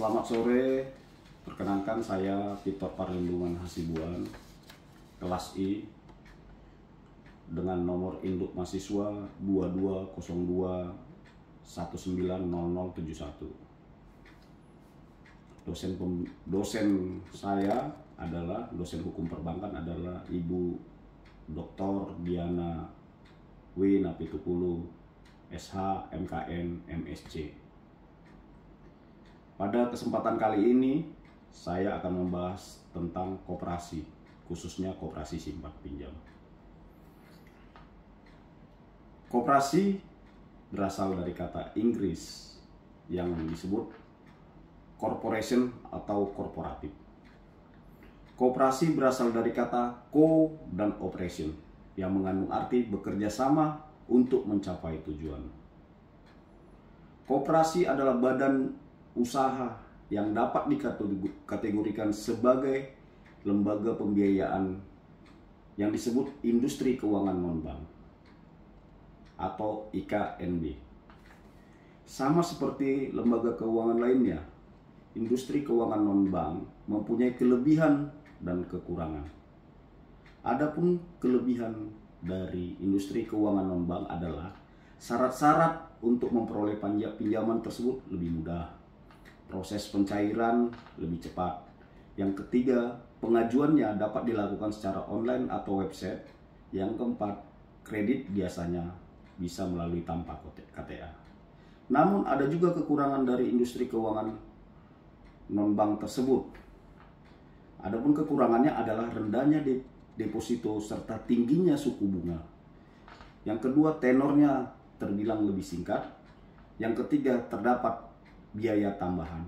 Selamat sore, perkenalkan saya Victor Parlindungan Hasibuan, kelas I, dengan nomor induk mahasiswa 2202190071. Dosen saya adalah dosen hukum perbankan adalah Ibu Dr. Diana W. Napitukulu, SH, MKN, MSc. Pada kesempatan kali ini, saya akan membahas tentang koperasi, khususnya koperasi simpan pinjam. Koperasi berasal dari kata Inggris yang disebut corporation atau korporatif. Koperasi berasal dari kata co dan operation yang mengandung arti bekerja sama untuk mencapai tujuan. Koperasi adalah badan usaha yang dapat dikategorikan sebagai lembaga pembiayaan yang disebut industri keuangan non-bank atau IKNB. Sama seperti lembaga keuangan lainnya, industri keuangan non-bank mempunyai kelebihan dan kekurangan. Adapun kelebihan dari industri keuangan non-bank adalah syarat-syarat untuk memperoleh pinjaman tersebut lebih mudah. Proses pencairan lebih cepat. Yang ketiga, pengajuannya dapat dilakukan secara online atau website. Yang keempat, kredit biasanya bisa melalui tanpa KTA. Namun ada juga kekurangan dari industri keuangan non-bank tersebut. Adapun kekurangannya adalah rendahnya deposito serta tingginya suku bunga. Yang kedua, tenornya terbilang lebih singkat. Yang ketiga, terdapat biaya tambahan.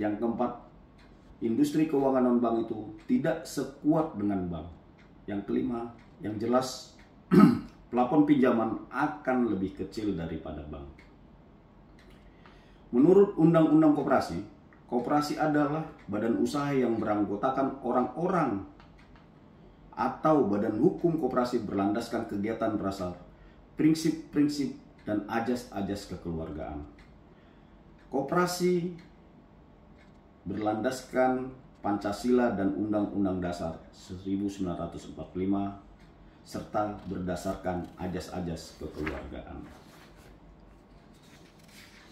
Yang keempat, industri keuangan non-bank itu tidak sekuat dengan bank. Yang kelima, yang jelas plafon pinjaman akan lebih kecil daripada bank. Menurut Undang-Undang Koperasi, koperasi adalah badan usaha yang beranggotakan orang-orang atau badan hukum koperasi berlandaskan kegiatan berasal prinsip-prinsip dan ajas-ajas kekeluargaan. Koperasi berlandaskan Pancasila dan Undang-Undang Dasar 1945 serta berdasarkan ajas-ajas kekeluargaan.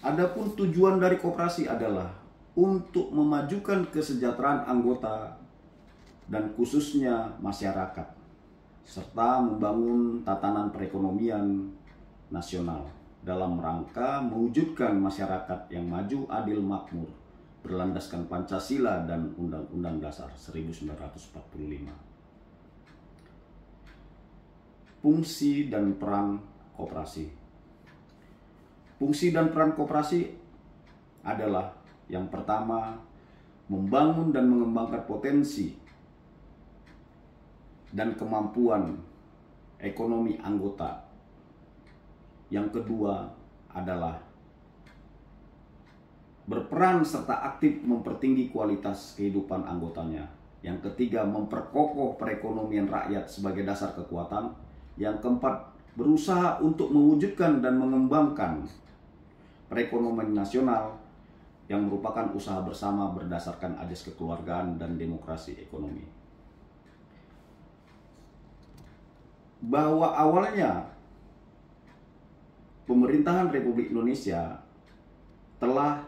Adapun tujuan dari koperasi adalah untuk memajukan kesejahteraan anggota dan khususnya masyarakat serta membangun tatanan perekonomian nasional dalam rangka mewujudkan masyarakat yang maju, adil, makmur, berlandaskan Pancasila dan Undang-Undang Dasar 1945. Fungsi dan peran koperasi. Fungsi dan peran koperasi adalah yang pertama, membangun dan mengembangkan potensi dan kemampuan ekonomi anggota. Yang kedua adalah berperan serta aktif mempertinggi kualitas kehidupan anggotanya. Yang ketiga, memperkokoh perekonomian rakyat sebagai dasar kekuatan. Yang keempat, berusaha untuk mewujudkan dan mengembangkan perekonomian nasional yang merupakan usaha bersama berdasarkan ajas kekeluargaan dan demokrasi ekonomi. Bahwa awalnya pemerintahan Republik Indonesia telah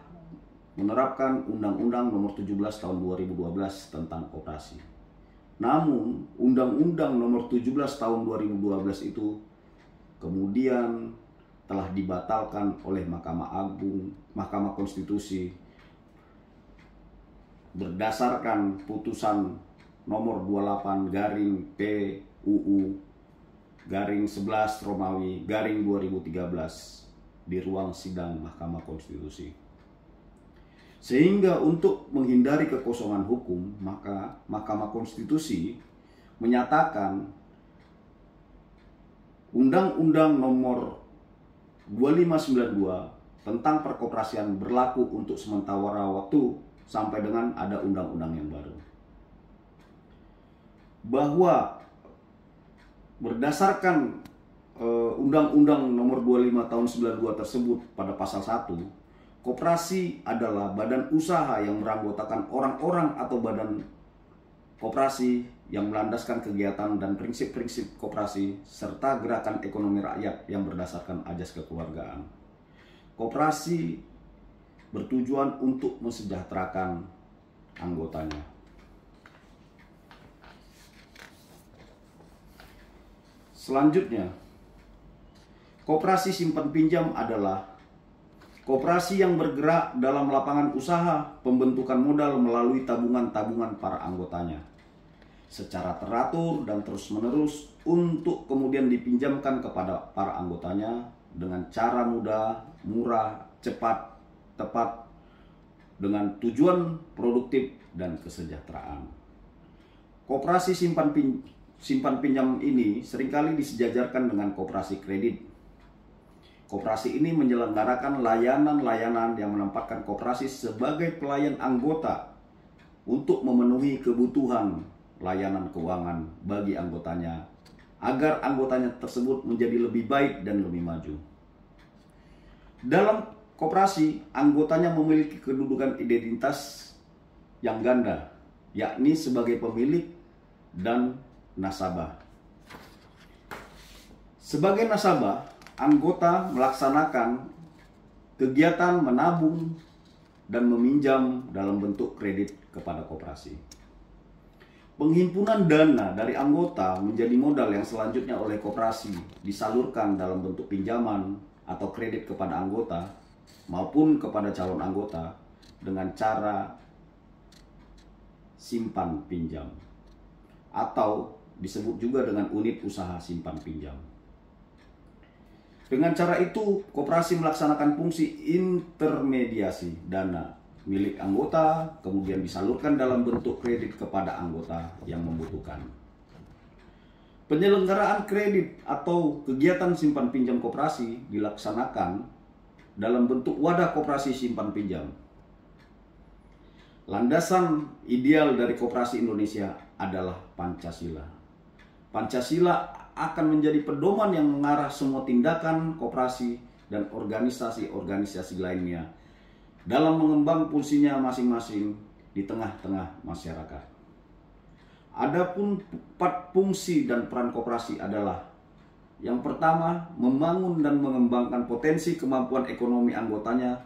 menerapkan Undang-Undang Nomor 17 Tahun 2012 tentang koperasi. Namun, Undang-Undang Nomor 17 Tahun 2012 itu kemudian telah dibatalkan oleh Mahkamah Agung, Mahkamah Konstitusi berdasarkan putusan nomor 28/PUU/11/2013 di ruang sidang Mahkamah Konstitusi. Sehingga untuk menghindari kekosongan hukum, maka Mahkamah Konstitusi menyatakan Undang-Undang Nomor 2592 tentang perkoperasian berlaku untuk sementara waktu sampai dengan ada undang-undang yang baru. Bahwa berdasarkan Undang-Undang Nomor 25 Tahun 92 tersebut pada pasal 1, koperasi adalah badan usaha yang beranggotakan orang-orang atau badan koperasi yang melandaskan kegiatan dan prinsip-prinsip koperasi serta gerakan ekonomi rakyat yang berdasarkan azas kekeluargaan. Koperasi bertujuan untuk mensejahterakan anggotanya. Selanjutnya, koperasi simpan pinjam adalah koperasi yang bergerak dalam lapangan usaha pembentukan modal melalui tabungan-tabungan para anggotanya secara teratur dan terus-menerus untuk kemudian dipinjamkan kepada para anggotanya dengan cara mudah, murah, cepat, tepat, dengan tujuan produktif dan kesejahteraan. Koperasi simpan pinjam ini seringkali disejajarkan dengan koperasi kredit. Koperasi ini menyelenggarakan layanan-layanan yang menempatkan koperasi sebagai pelayan anggota untuk memenuhi kebutuhan layanan keuangan bagi anggotanya agar anggotanya tersebut menjadi lebih baik dan lebih maju. Dalam koperasi, anggotanya memiliki kedudukan identitas yang ganda, yakni sebagai pemilik dan nasabah. Sebagai nasabah, anggota melaksanakan kegiatan menabung dan meminjam dalam bentuk kredit kepada koperasi. Penghimpunan dana dari anggota menjadi modal yang selanjutnya oleh koperasi disalurkan dalam bentuk pinjaman atau kredit kepada anggota maupun kepada calon anggota dengan cara simpan pinjam atau disebut juga dengan unit usaha simpan pinjam. Dengan cara itu, koperasi melaksanakan fungsi intermediasi dana milik anggota, kemudian disalurkan dalam bentuk kredit kepada anggota yang membutuhkan. Penyelenggaraan kredit atau kegiatan simpan pinjam koperasi dilaksanakan dalam bentuk wadah koperasi simpan pinjam. Landasan ideal dari koperasi Indonesia adalah Pancasila. Pancasila akan menjadi pedoman yang mengarah semua tindakan koperasi dan organisasi-organisasi lainnya dalam mengembang fungsinya masing-masing di tengah-tengah masyarakat. Adapun 4 fungsi dan peran koperasi adalah: yang pertama, membangun dan mengembangkan potensi kemampuan ekonomi anggotanya,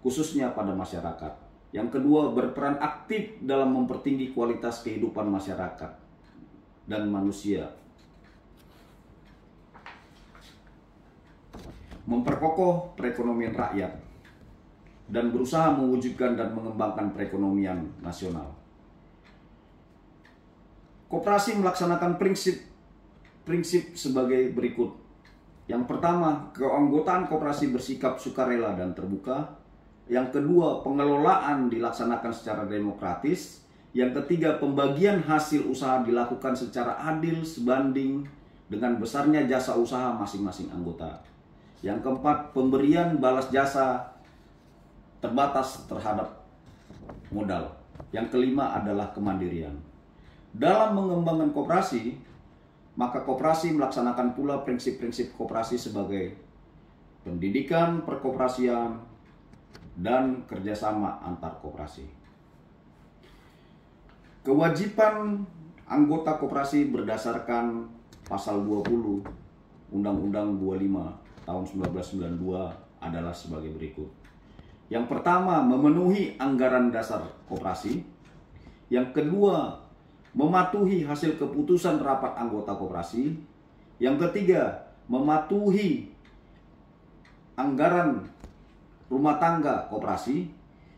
khususnya pada masyarakat. Yang kedua, berperan aktif dalam mempertinggi kualitas kehidupan masyarakat dan manusia. Memperkokoh perekonomian rakyat dan berusaha mewujudkan dan mengembangkan perekonomian nasional. Koperasi melaksanakan prinsip sebagai berikut. Yang pertama, keanggotaan koperasi bersikap sukarela dan terbuka. Yang kedua, pengelolaan dilaksanakan secara demokratis. Yang ketiga, pembagian hasil usaha dilakukan secara adil sebanding dengan besarnya jasa usaha masing-masing anggota. Yang keempat, pemberian balas jasa terbatas terhadap modal. Yang kelima adalah kemandirian. Dalam mengembangkan koperasi, maka koperasi melaksanakan pula prinsip-prinsip koperasi sebagai pendidikan perkoperasian dan kerjasama antar koperasi. Kewajiban anggota koperasi berdasarkan pasal 20 Undang-Undang 25 tahun 1992 adalah sebagai berikut. Yang pertama, memenuhi anggaran dasar koperasi. Yang kedua, mematuhi hasil keputusan rapat anggota koperasi. Yang ketiga, mematuhi anggaran rumah tangga koperasi.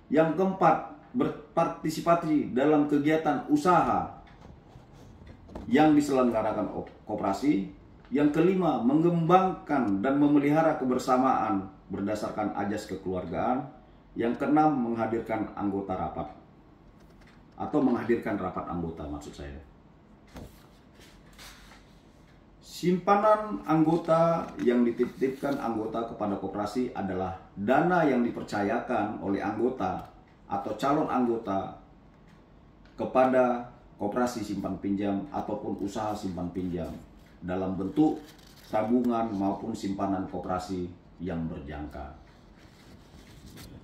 Yang keempat, berpartisipasi dalam kegiatan usaha yang diselenggarakan koperasi. Yang kelima, mengembangkan dan memelihara kebersamaan berdasarkan azas kekeluargaan. Yang keenam, menghadirkan anggota rapat atau menghadirkan rapat anggota, maksud saya. Simpanan anggota yang dititipkan anggota kepada koperasi adalah dana yang dipercayakan oleh anggota atau calon anggota kepada koperasi simpan pinjam ataupun usaha simpan pinjam dalam bentuk tabungan maupun simpanan koperasi yang berjangka.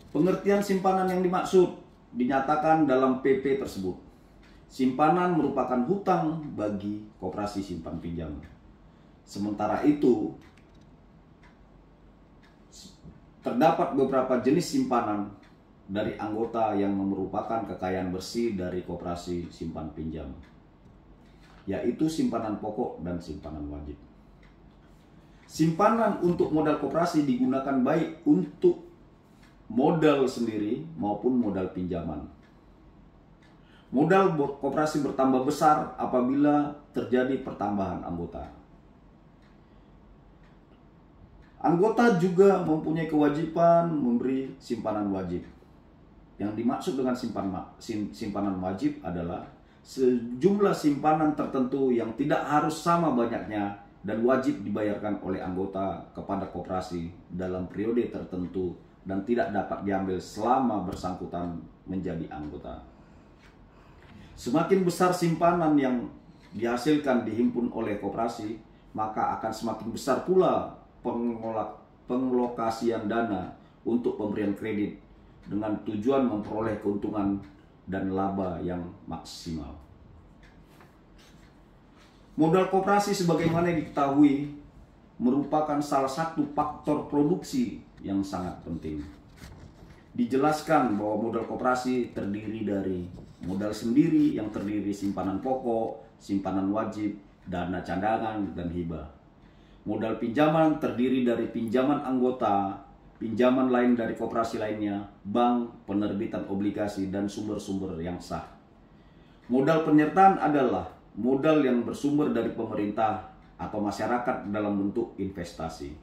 Pengertian simpanan yang dimaksud dinyatakan dalam PP tersebut. Simpanan merupakan hutang bagi koperasi simpan pinjam. Sementara itu, terdapat beberapa jenis simpanan dari anggota yang merupakan kekayaan bersih dari koperasi simpan pinjam, yaitu simpanan pokok dan simpanan wajib. Simpanan untuk modal koperasi digunakan baik untuk modal sendiri maupun modal pinjaman. Modal koperasi bertambah besar apabila terjadi pertambahan anggota. Anggota juga mempunyai kewajiban memberi simpanan wajib. Yang dimaksud dengan simpanan wajib adalah sejumlah simpanan tertentu yang tidak harus sama banyaknya dan wajib dibayarkan oleh anggota kepada koperasi dalam periode tertentu dan tidak dapat diambil selama bersangkutan menjadi anggota. Semakin besar simpanan yang dihasilkan dihimpun oleh koperasi, maka akan semakin besar pula pengelokasian dana untuk pemberian kredit dengan tujuan memperoleh keuntungan dan laba yang maksimal. Modal koperasi sebagaimana diketahui merupakan salah satu faktor produksi yang sangat penting. Dijelaskan bahwa modal koperasi terdiri dari modal sendiri yang terdiri simpanan pokok, simpanan wajib, dana cadangan, dan hibah. Modal pinjaman terdiri dari pinjaman anggota, pinjaman lain dari koperasi lainnya, bank, penerbitan obligasi, dan sumber-sumber yang sah. Modal penyertaan adalah modal yang bersumber dari pemerintah atau masyarakat dalam bentuk investasi.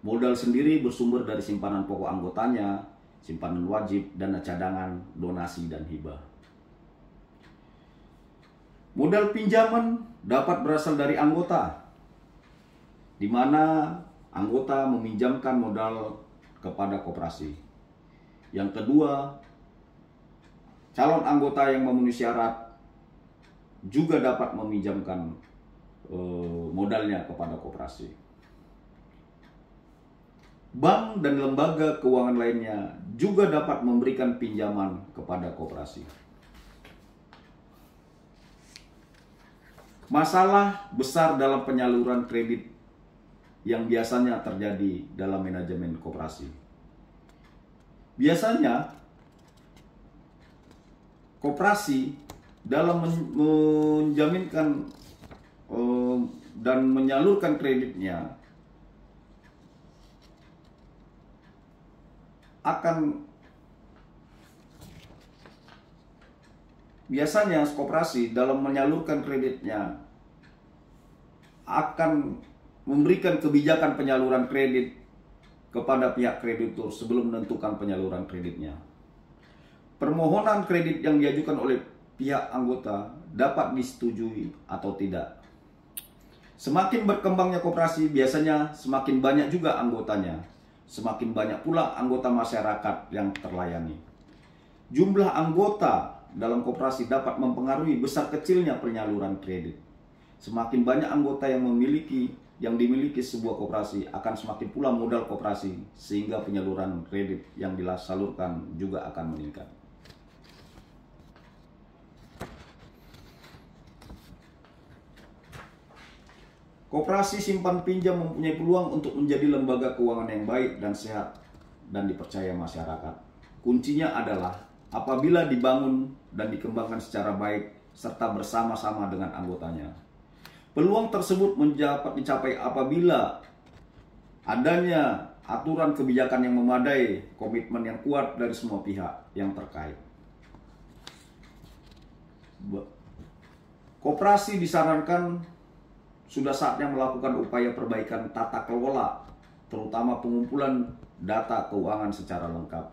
Modal sendiri bersumber dari simpanan pokok anggotanya, simpanan wajib, dana cadangan, donasi, dan hibah. Modal pinjaman dapat berasal dari anggota, di mana anggota meminjamkan modal kepada koperasi. Yang kedua, calon anggota yang memenuhi syarat juga dapat meminjamkan modalnya kepada koperasi. Bank dan lembaga keuangan lainnya juga dapat memberikan pinjaman kepada koperasi. Masalah besar dalam penyaluran kredit yang biasanya terjadi dalam manajemen koperasi. Biasanya koperasi dalam menjaminkan dan menyalurkan kreditnya biasanya koperasi dalam menyalurkan kreditnya akan memberikan kebijakan penyaluran kredit kepada pihak kreditur sebelum menentukan penyaluran kreditnya. Permohonan kredit yang diajukan oleh pihak anggota dapat disetujui atau tidak. Semakin berkembangnya koperasi, biasanya semakin banyak juga anggotanya. Semakin banyak pula anggota masyarakat yang terlayani. Jumlah anggota dalam koperasi dapat mempengaruhi besar kecilnya penyaluran kredit. Semakin banyak anggota yang dimiliki sebuah koperasi, akan semakin pula modal koperasi, sehingga penyaluran kredit yang disalurkan juga akan meningkat. Koperasi simpan pinjam mempunyai peluang untuk menjadi lembaga keuangan yang baik dan sehat dan dipercaya masyarakat. Kuncinya adalah apabila dibangun dan dikembangkan secara baik serta bersama-sama dengan anggotanya. Peluang tersebut dapat dicapai apabila adanya aturan kebijakan yang memadai, komitmen yang kuat dari semua pihak yang terkait. Koperasi disarankan sudah saatnya melakukan upaya perbaikan tata kelola, terutama pengumpulan data keuangan secara lengkap,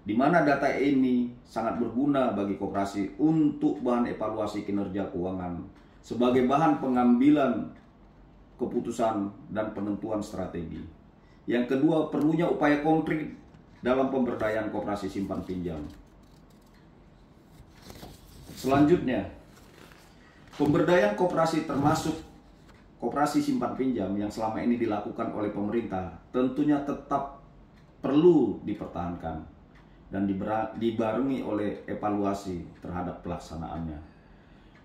di mana data ini sangat berguna bagi koperasi untuk bahan evaluasi kinerja keuangan sebagai bahan pengambilan keputusan dan penentuan strategi. Yang kedua, perlunya upaya konkret dalam pemberdayaan koperasi simpan pinjam. Selanjutnya, pemberdayaan koperasi termasuk koperasi simpan pinjam yang selama ini dilakukan oleh pemerintah tentunya tetap perlu dipertahankan dan dibarengi oleh evaluasi terhadap pelaksanaannya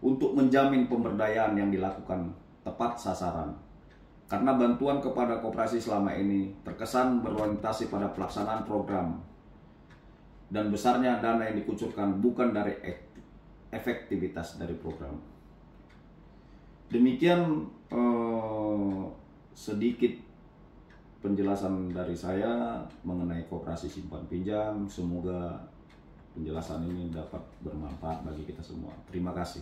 untuk menjamin pemberdayaan yang dilakukan tepat sasaran. Karena bantuan kepada koperasi selama ini terkesan berorientasi pada pelaksanaan program dan besarnya dana yang dikucurkan bukan dari efektivitas dari program. Demikian sedikit penjelasan dari saya mengenai koperasi simpan pinjam. Semoga penjelasan ini dapat bermanfaat bagi kita semua. Terima kasih.